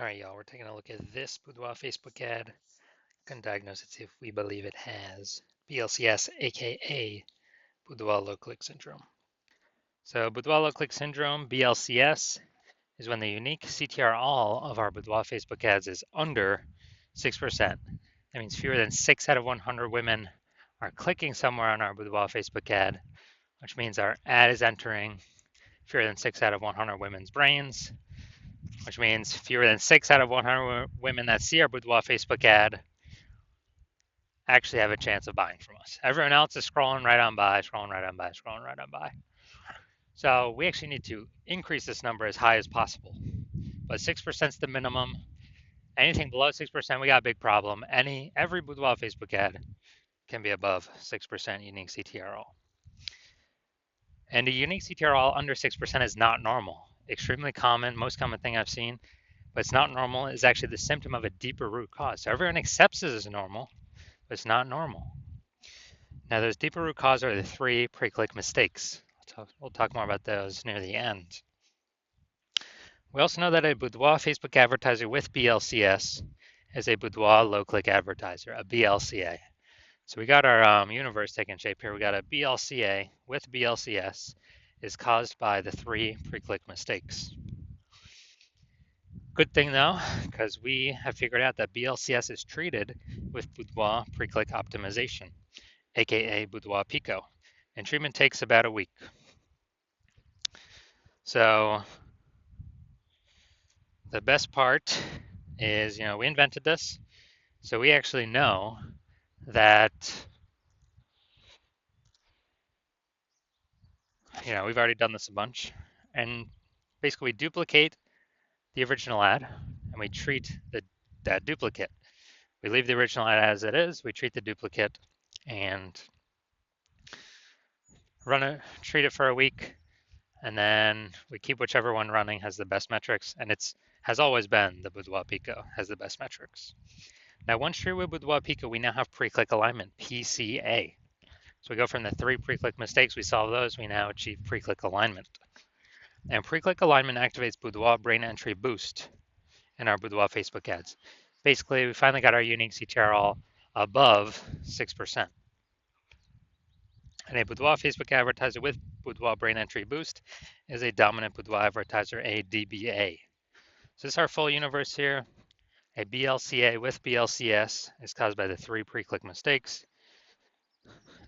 All right, y'all, we're taking a look at this Boudoir Facebook ad. Can diagnose it, see if we believe it has BLCS, aka Boudoir low click syndrome. So, Boudoir low click syndrome, BLCS, is when the unique CTR all of our Boudoir Facebook ads is under 6%. That means fewer than 6 out of 100 women are clicking somewhere on our Boudoir Facebook ad, which means our ad is entering fewer than 6 out of 100 women's brains, which means fewer than 6 out of 100 women that see our Boudoir Facebook ad actually have a chance of buying from us. Everyone else is scrolling right on by, scrolling right on by, scrolling right on by. So we actually need to increase this number as high as possible. But 6% is the minimum. Anything below 6%, we got a big problem. Every Boudoir Facebook ad can be above 6% unique CTRL. And a unique CTRL under 6% is not normal. Extremely common, most common thing I've seen, but it's not normal. It's actually the symptom of a deeper root cause. So everyone accepts it as normal, but it's not normal. Now, those deeper root cause are the 3 pre-click mistakes. We'll talk more about those near the end. We also know that a Boudoir Facebook advertiser with BLCS is a Boudoir low-click advertiser, a BLCA. So we got our universe taking shape here. We got a BLCA with BLCS is caused by the 3 pre-click mistakes. Good thing though, because we have figured out that BLCS is treated with Boudoir pre-click optimization, aka Boudoir Pico, and treatment takes about a week. So the best part is, we invented this, so we actually know that, we've already done this a bunch, and basically we duplicate the original ad and we treat that duplicate. We leave the original ad as it is, we treat the duplicate and treat it for a week, and then we keep whichever one running has the best metrics, and has always been the Boudoir Pico has the best metrics. Now, once treated with Boudoir Pico, we now have pre-click alignment, PCA. So we go from the 3 pre-click mistakes, we solve those, we now achieve pre-click alignment. And pre-click alignment activates Boudoir brain entry boost in our Boudoir Facebook ads. Basically, we finally got our unique CTRL above 6%. And a Boudoir Facebook advertiser with Boudoir brain entry boost is a dominant Boudoir advertiser, a DBA. So this is our full universe here. A BLCA with BLCS is caused by the 3 pre-click mistakes.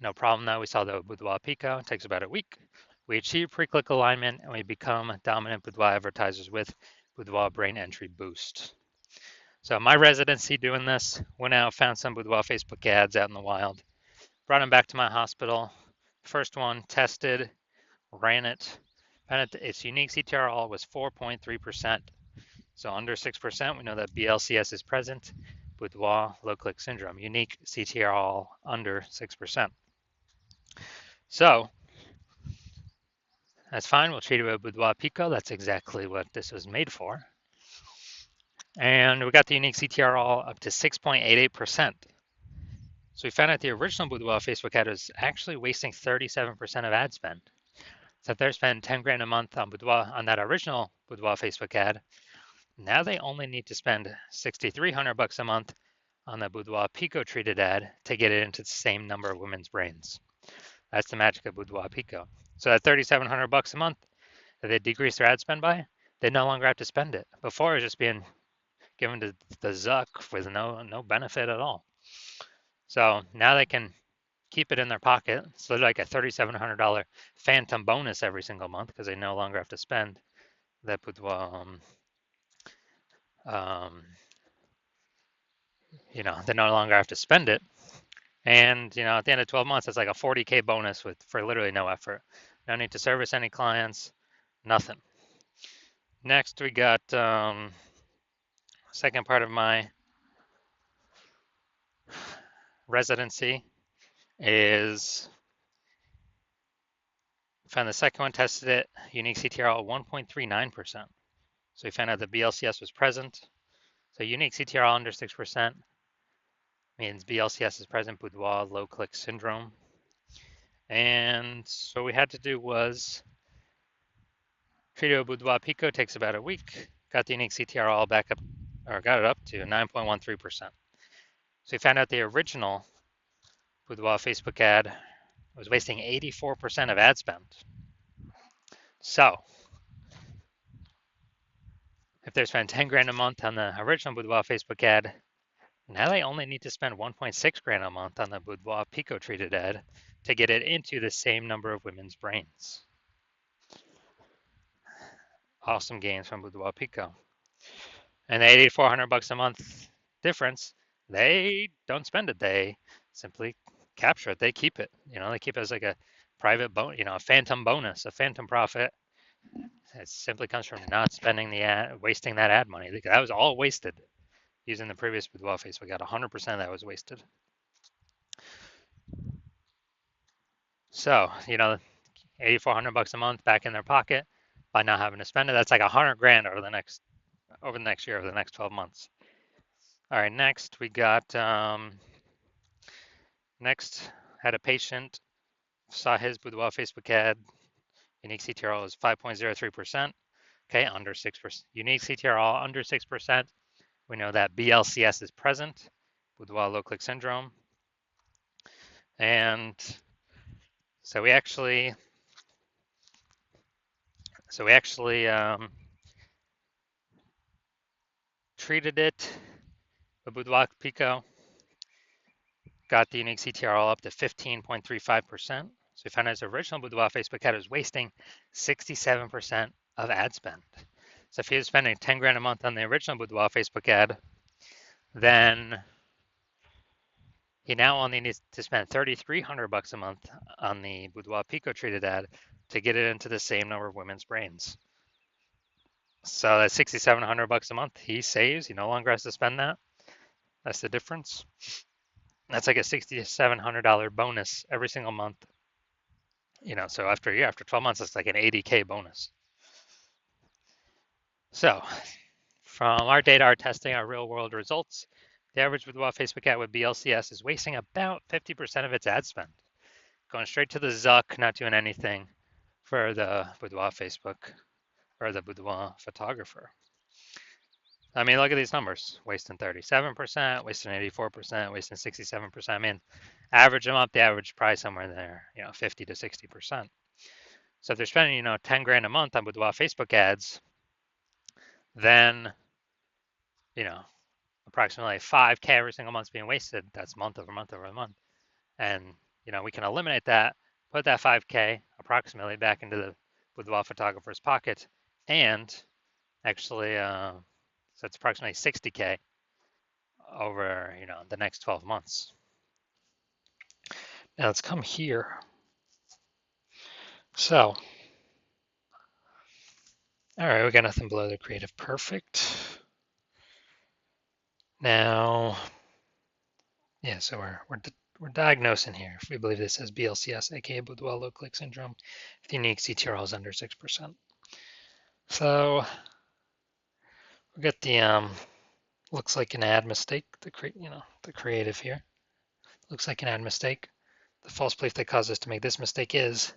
No problem though, we saw the Boudoir Pico, it takes about a week. We achieve pre-click alignment and we become dominant Boudoir advertisers with Boudoir brain entry boost. So my residency doing this, went out, found some Boudoir Facebook ads out in the wild, brought them back to my hospital. First one, tested, ran it, found its unique CTRL was 4.3%. So under 6%, we know that BLCS is present. Boudoir low click syndrome, unique CTRL under 6%. So that's fine. We'll treat it with Boudoir Pico. That's exactly what this was made for. And we got the unique CTRL up to 6.88%. So we found out the original Boudoir Facebook ad was actually wasting 37% of ad spend. So if they're spending 10 grand a month on Boudoir, on that original Boudoir Facebook ad, now they only need to spend 6,300 bucks a month on the Boudoir Pico treated ad to get it into the same number of women's brains. That's the magic of Boudoir Pico. So at 3,700 bucks a month that they decrease their ad spend by, they no longer have to spend it. Before it was just being given to the Zuck with no benefit at all. So now they can keep it in their pocket. So they're like a $3,700 phantom bonus every single month because they no longer have to spend that Boudoir. They no longer have to spend it. And, at the end of 12 months, it's like a 40K bonus for literally no effort. No need to service any clients, nothing. Next, we got second part of my residency is found the second one, tested it, unique CTRL 1.39%. So we found out the BLCS was present. So unique CTRL under 6% means BLCS is present, Boudoir low click syndrome. And so what we had to do was treat it with Boudoir Pico, takes about a week, got the unique CTRL back up or got it up to 9.13%. So we found out the original Boudoir Facebook ad was wasting 84% of ad spend. So if they're spending 10 grand a month on the original Boudoir Facebook ad, now they only need to spend 1.6 grand a month on the Boudoir Pico treated ad to get it into the same number of women's brains. Awesome gains from Boudoir Pico. And the 8,400 bucks a month difference, they don't spend it. They simply capture it. They keep it. They keep it as like a private a phantom bonus, a phantom profit. It simply comes from not spending the ad, wasting that ad money. That was all wasted using the previous Boudoir face. We got 100% of that was wasted. So, 8,400 bucks a month back in their pocket by not having to spend it. That's like 100 grand over the next year, over the next 12 months. All right, next we got next had a patient saw his Boudoir Facebook ad. Unique CTRL is 5.03%. Okay, under 6%. Unique CTRL under 6%. We know that BLCS is present, Boudoir low click syndrome. And so we actually treated it with Boudoir Pico, got the unique CTRL up to 15.35%. So we found his original Boudoir Facebook ad was wasting 67% of ad spend. So if he was spending 10 grand a month on the original Boudoir Facebook ad, then he now only needs to spend 3,300 bucks a month on the Boudoir Pico treated ad to get it into the same number of women's brains. So that's 6,700 bucks a month he saves. He no longer has to spend that. That's the difference. That's like a $6,700 bonus every single month. So after a year, after 12 months, it's like an 80K bonus. So from our data, our testing, our real world results, the average Boudoir Facebook ad with BLCS is wasting about 50% of its ad spend, going straight to the Zuck, not doing anything for the Boudoir Facebook or the Boudoir photographer. I mean, look at these numbers: wasting 37%, wasting 84%, wasting 67%. I mean, average them up, the average price somewhere there, 50 to 60%. So if they're spending, 10 grand a month on Boudoir Facebook ads, then, approximately 5K every single month is being wasted. That's month over month over month. And, we can eliminate that, put that 5K approximately back into the Boudoir photographer's pocket, and actually, so it's approximately 60K over, the next 12 months. Now let's come here. So, all right, we got nothing below the creative perfect. Now, yeah, so we're diagnosing here if we believe this as BLCS, aka Boudoir low click syndrome, if the unique CTRL is under 6%. So we got the looks like an ad mistake. The creative here looks like an ad mistake. The false belief that caused us to make this mistake is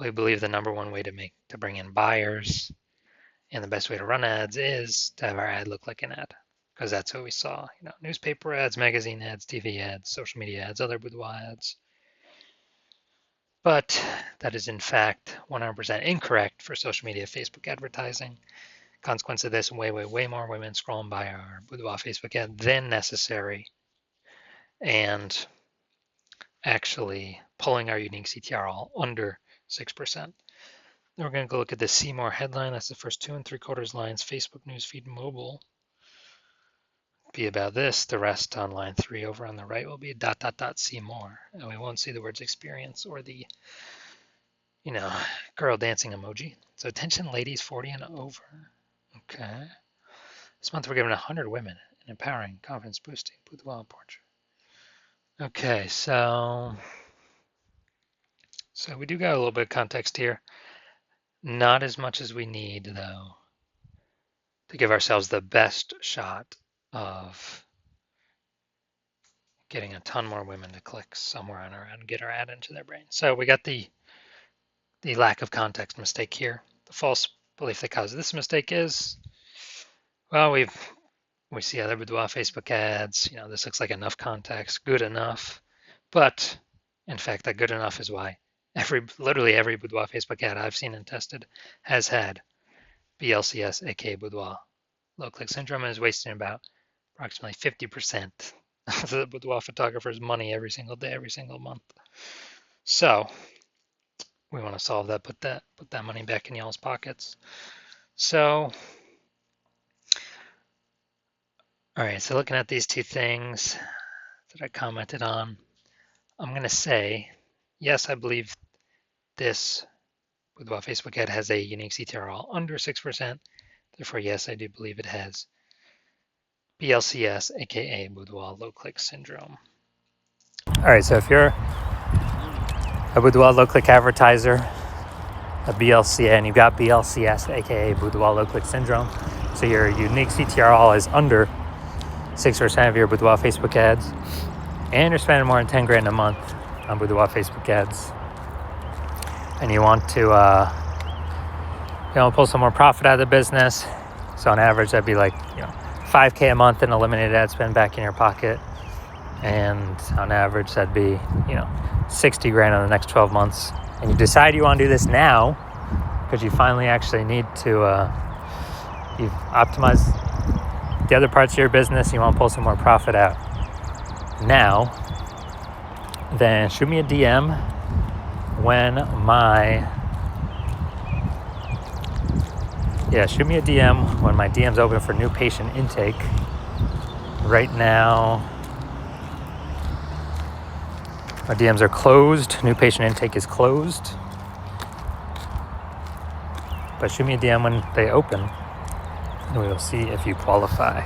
we believe the number one way to bring in buyers and the best way to run ads is to have our ad look like an ad, because that's what we saw. Newspaper ads, magazine ads, TV ads, social media ads, other boudoir ads. But that is in fact 100% incorrect for social media Facebook advertising. Consequence of this, way more women scrolling by our boudoir Facebook ad than necessary, and actually pulling our unique CTRL under 6%. Then we're going to go look at the See More headline. That's the first 2 3/4 lines. Facebook newsfeed mobile be about this. The rest on line 3 over on the right will be ... see more. And we won't see the words experience or the, girl dancing emoji. So attention ladies 40 and over. Okay. This month we're giving 100 women an empowering, confidence boosting boudoir portrait. Okay, so we do got a little bit of context here. Not as much as we need, though, to give ourselves the best shot of getting a ton more women to click somewhere on our ad and get our ad into their brain. So we got the lack of context mistake here. The false belief that caused this mistake is, well, we've We see other Boudoir Facebook ads. This looks like enough context, good enough. But in fact, that good enough is why literally every Boudoir Facebook ad I've seen and tested has had BLCS, aka Boudoir low click syndrome, and is wasting about approximately 50% of the boudoir photographer's money every single day, every single month. So we want to solve that, put that money back in y'all's pockets. So, all right, so looking at these two things that I commented on, I'm going to say, yes, I believe this boudoir Facebook ad has a unique CTRL under 6%. Therefore, yes, I do believe it has BLCS, aka Boudoir low click syndrome. All right, so if you're a Boudoir low click advertiser, a BLCA, and you've got BLCS, aka Boudoir low click syndrome, so your unique CTRL is under 6% of your Boudoir Facebook ads, and you're spending more than 10 grand a month on Boudoir Facebook ads, and you want to pull some more profit out of the business. So on average, that'd be like 5K a month in eliminated ad spend back in your pocket, and on average that'd be 60 grand in the next 12 months. And you decide you want to do this now because you finally actually need to you've optimized the other parts of your business, you want to pull some more profit out now, then shoot me a DM when my DM's open for new patient intake. Right now our DMs are closed. New patient intake is closed. But shoot me a DM when they open, and we will see if you qualify.